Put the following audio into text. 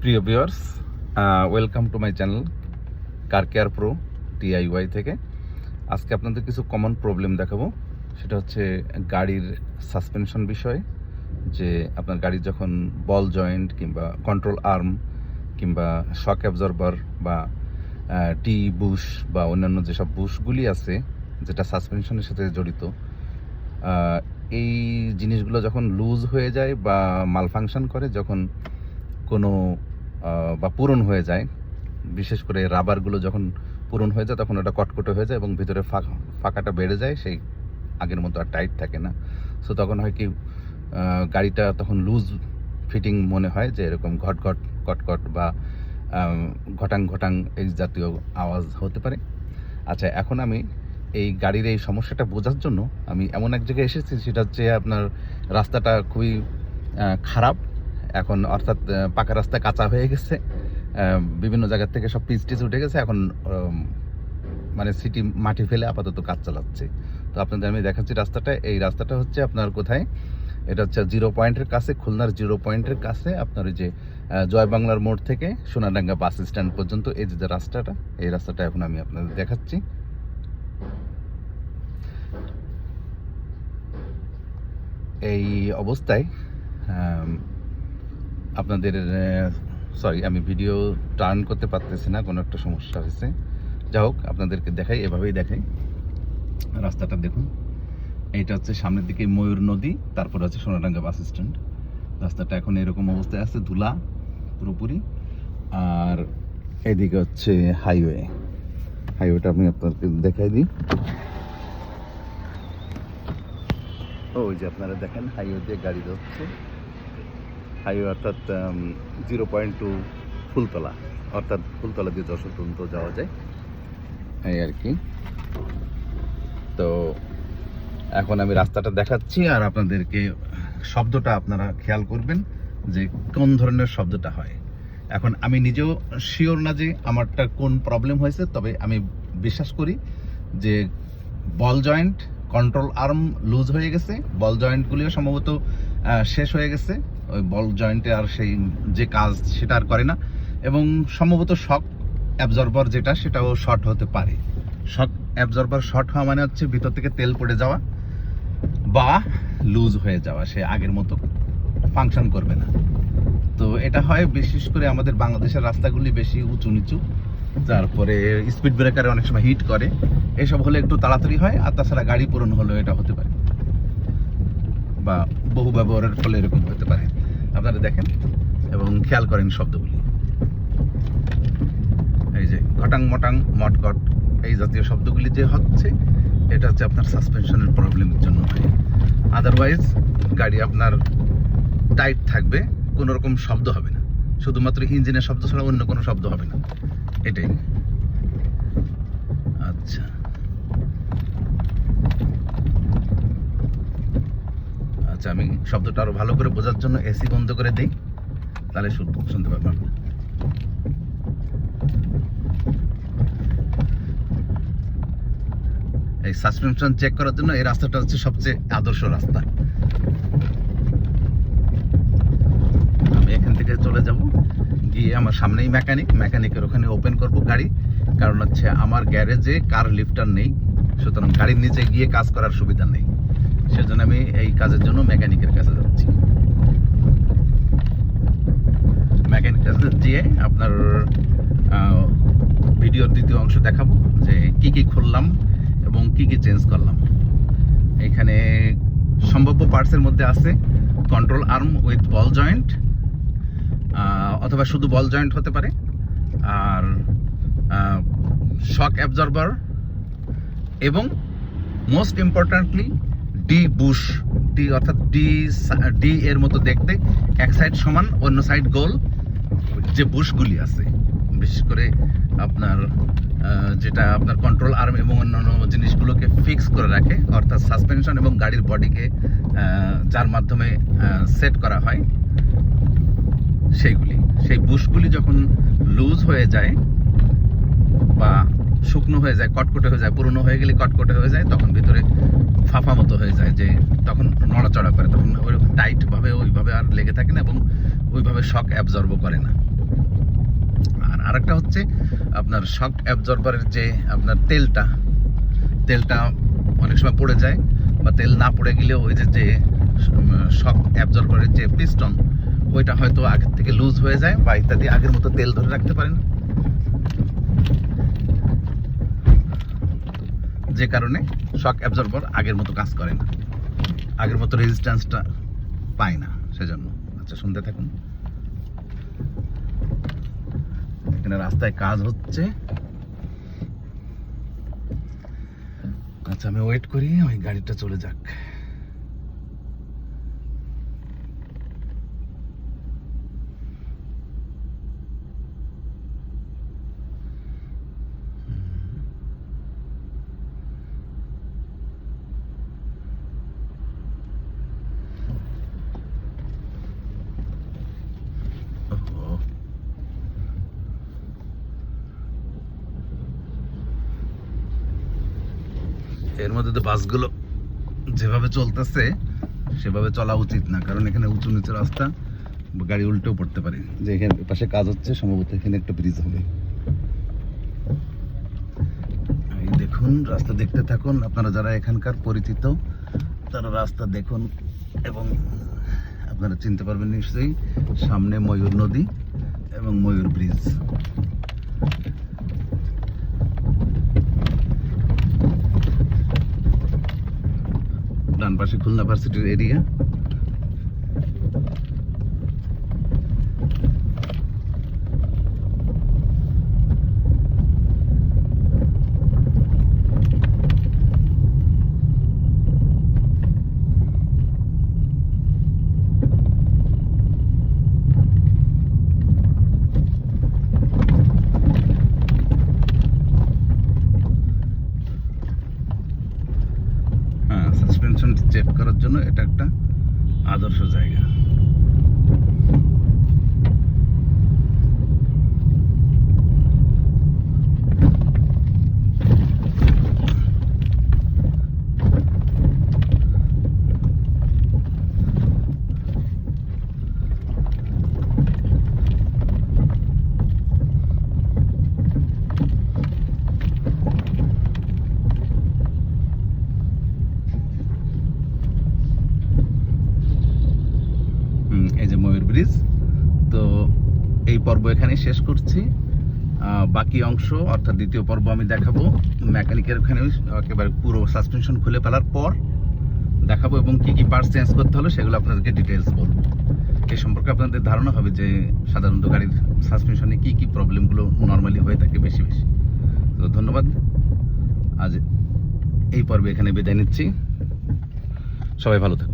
প্রিয় viewers, welcome to my channel car care pro DIY থেকে। আজকে আপনাদের কিছু কমন প্রবলেম দেখাবো। সেটা হচ্ছে গাড়ির সাসপেনশন বিষয়ে, যে আপনার গাড়ির যখন বল জয়েন্ট কিংবা কন্ট্রোল আর্ম কিংবা শক অ্যাবজর্বার বা টি বুশ বা অন্যান্য যেসব বুশগুলি আছে যেটা সাসপেনশনের সাথে জড়িত, এই জিনিসগুলো যখন লুজ হয়ে যায় বা মালফাংশন করে, যখন কোনো বা পূরণ হয়ে যায়, বিশেষ করে রাবারগুলো যখন পূরণ হয়ে যায় তখন ওটা কটকটে হয়ে যায় এবং ভিতরে ফাঁকাটা বেড়ে যায়, সেই আগের মতো আর টাইট থাকে না। সো তখন হয় কি, গাড়িটা তখন লুজ ফিটিং মনে হয়, যে এরকম ঘট ঘট কটকট বা ঘটাং ঘটাং এই জাতীয় আওয়াজ হতে পারে। আচ্ছা, এখন আমি এই গাড়ির এই সমস্যাটা বোঝার জন্য আমি এমন এক জায়গায় এসেছি, সেটা হচ্ছে আপনার রাস্তাটা খুবই খারাপ এখন, অর্থাৎ পাকা রাস্তা কাঁচা হয়ে গেছে, বিভিন্ন জায়গা থেকে সব পিচ টিচ উঠে গেছে। এখন মানে সিটি মাটি ফেলে আপাতত কাজ চালাচ্ছে। তো আপনাদের আমি দেখাচ্ছি রাস্তাটা। এই রাস্তাটা হচ্ছে আপনার কোথায়, এটা হচ্ছে 0 পয়েন্টের কাছে, খুলনার 0 পয়েন্টের কাছে, আপনার ওই যে জয় বাংলার মোড় থেকে সোনাডাঙ্গা বাস স্ট্যান্ড পর্যন্ত এই যে রাস্তাটা, এই রাস্তাটা এখন আমি আপনাদের দেখাচ্ছি। এই অবস্থায় আপনাদের সরি, আমি ভিডিও টার্ন করতে পারতেছি না, কোনো একটা সমস্যা হয়েছে। যা হোক, আপনাদেরকে দেখাই, এভাবেই দেখাই। রাস্তাটা দেখুন, এইটা হচ্ছে সামনের দিকে ময়ূর নদী, তারপর হচ্ছে সোনাডাঙ্গা বাস স্ট্যান্ড। রাস্তাটা এখন এরকম অবস্থায় আছে, ধুলা পুরোপুরি। আর এদিকে হচ্ছে হাইওয়েটা আমি আপনাদেরকে দেখাই দিই। ওই যে আপনারা দেখেন, হাইওয়ে দিয়ে গাড়ি যাচ্ছে। হাইওয়ে অর্থাৎ 0 পয়েন্ট টু ফুলতলা, অর্থাৎ ফুলতলা দিয়ে যশোর পর্যন্ত যাওয়া যায়, এই আর কি। তো এখন আমি রাস্তাটা দেখাচ্ছি, আর আপনাদেরকে শব্দটা আপনারা খেয়াল করবেন যে কোন ধরনের শব্দটা হয়। এখন আমি নিজেও শিওর না যে আমারটা কোন প্রবলেম হয়েছে, তবে আমি বিশ্বাস করি যে বল জয়েন্ট, কন্ট্রোল আর্ম লুজ হয়ে গেছে, বল জয়েন্টগুলিও সম্ভবত শেষ হয়ে গেছে। ওই বল জয়েন্টে আর সেই যে কাজ সেটা আর করে না, এবং সম্ভবত শক অ্যাবজর্বার যেটা, সেটাও শর্ট হতে পারে। শক অ্যাবজর্বার শর্ট হওয়া মানে হচ্ছে ভিতর থেকে তেল পড়ে যাওয়া বা লুজ হয়ে যাওয়া, সে আগের মতো ফাংশন করবে না। তো এটা হয় বিশেষ করে আমাদের বাংলাদেশের রাস্তাগুলি বেশি উঁচু নিচু, তারপরে স্পিড ব্রেকারে অনেক সময় হিট করে, এসব হলে একটু তাড়াতাড়ি হয়। আর তাছাড়া গাড়ি পূরণ হলেও এটা হতে পারে, বা বহু ব্যবহারের ফলে এরকম হতে পারে। আপনারা দেখেন এবং খেয়াল করেন শব্দগুলি, এই যে ঘটাং মটাং মটকট এই জাতীয় শব্দগুলি যে হচ্ছে, এটা হচ্ছে আপনার সাসপেনশনের প্রবলেমের জন্য হয়। আদারওয়াইজ গাড়ি আপনার টাইট থাকবে, কোনো রকম শব্দ হবে না, শুধুমাত্র ইঞ্জিনের শব্দ ছাড়া অন্য কোনো শব্দ হবে না, এটাই। আচ্ছা, আচ্ছা, আমি শব্দটা আরো ভালো করে বোঝার জন্য এসি বন্ধ করে দিই, তাহলে শুনতে পারবেন। এই সাসপেনশন চেক করার জন্য এই রাস্তাটা হচ্ছে সবচেয়ে আদর্শ রাস্তা। আমি এখান থেকে চলে যাব, গিয়ে আমার সামনেই মেকানিকের ওখানে ওপেন করব গাড়ি, কারণ হচ্ছে আমার গ্যারেজে কার লিফটার নেই, সুতরাং গাড়ির নিচে গিয়ে কাজ করার সুবিধা নেই। সেজন্য আমি এই কাজের জন্য মেকানিকের কাছে যাচ্ছি। মেকানিকের কাছে গিয়ে আপনার ভিডিওর দ্বিতীয় অংশ দেখাবো, যে কি কি খুললাম এবং কি কি চেঞ্জ করলাম। এখানে সম্ভাব্য পার্টসের মধ্যে আছে control arm with ball joint, অথবা শুধু বল জয়েন্ট হতে পারে, আর শক অ্যাবজর্বার, এবং most importantly D Bush. D অর্থাৎ ডি এর মতো দেখতে, এক সাইড সমান অন্য সাইড গোল, যে বুশগুলি আছে, বিশেষ করে আপনার যেটা আপনার কন্ট্রোল আর্ম এবং অন্যান্য জিনিসগুলোকে ফিক্স করে রাখে, অর্থাৎ সাসপেনশন এবং গাড়ির বডিকে যার মাধ্যমে সেট করা হয়, সেই বুশগুলি যখন লুজ হয়ে যায় বা শুকনো হয়ে যায়, কটকটে হয়ে যায়, পুরনো হয়ে গেলে কটকটে হয়ে যায়, তখন ভিতরে ফাঁপা মতো হয়ে যায়, যে তখন নড়াচড়া করে, তখন ওই টাইট ভাবে ওইভাবে আর লেগে থাকে না এবং ওইভাবে শক অ্যাবজর্বও করে না। আর আরেকটা হচ্ছে আপনার শক অ্যাবজর্বারের যে আপনার তেলটা অনেক সময় পড়ে যায়, বা তেল না পড়ে গেলেও ওই যে শক অ্যাবজর্বারের যে পিস্টন ওইটা হয়তো আগের থেকে লুজ হয়ে যায় বা ইত্যাদি, আগের মতো তেল ধরে রাখতে পারেন, যে কারণে শক অ্যাবজর্বার আগের মতো কাজ করে না, আগের মতো রেজিস্ট্যান্সটা পায় না, সেজন্য। আচ্ছা, শুনতে থাকুন। এখানে রাস্তায় কাজ হচ্ছে। আচ্ছা, আমি ওয়েট করি ওই গাড়িটা চলে যাক। এর মধ্যে তো বাসগুলো যেভাবে চলতেছে সেভাবে চলা উচিত না, কারণ এখানে উঁচু নিচু রাস্তা, গাড়ি উল্টেও পড়তে পারে। যে এখানে পাশে কাজ হচ্ছে, সম্ভবত এখানে একটা ব্রিজ হবে। এই দেখুন, রাস্তা দেখতে থাকুন। আপনারা যারা এখানকার পরিচিত তারা রাস্তা দেখুন এবং আপনারা চিনতে পারবেন নিশ্চয়ই। সামনে ময়ূর নদী এবং ময়ূর ব্রিজ। ডান পাশে খুলনা ভার্সিটির এরিয়া। সাসপেনশন চেক করার জন্য এটা একটা আদর্শ জায়গা। এই যে ময়ূর ব্রিজ। তো এই পর্ব এখানেই শেষ করছি। বাকি অংশ অর্থাৎ দ্বিতীয় পর্ব আমি দেখাবো মেকানিকের ওখানে একেবারে পুরো সাসপেনশন খুলে ফেলার পর দেখাবো, এবং কি কি পার্টস চেঞ্জ করতে হলো সেগুলো আপনাদেরকে ডিটেলস বলবো। এই সম্পর্কে আপনাদের ধারণা হবে যে সাধারণত গাড়ির সাসপেনশনে কি কি প্রবলেমগুলো নর্মালি হয়ে থাকে বেশি বেশি। তো ধন্যবাদ, আজ এই পর্বে এখানে বিদায় নিচ্ছি। সবাই ভালো থাকুন।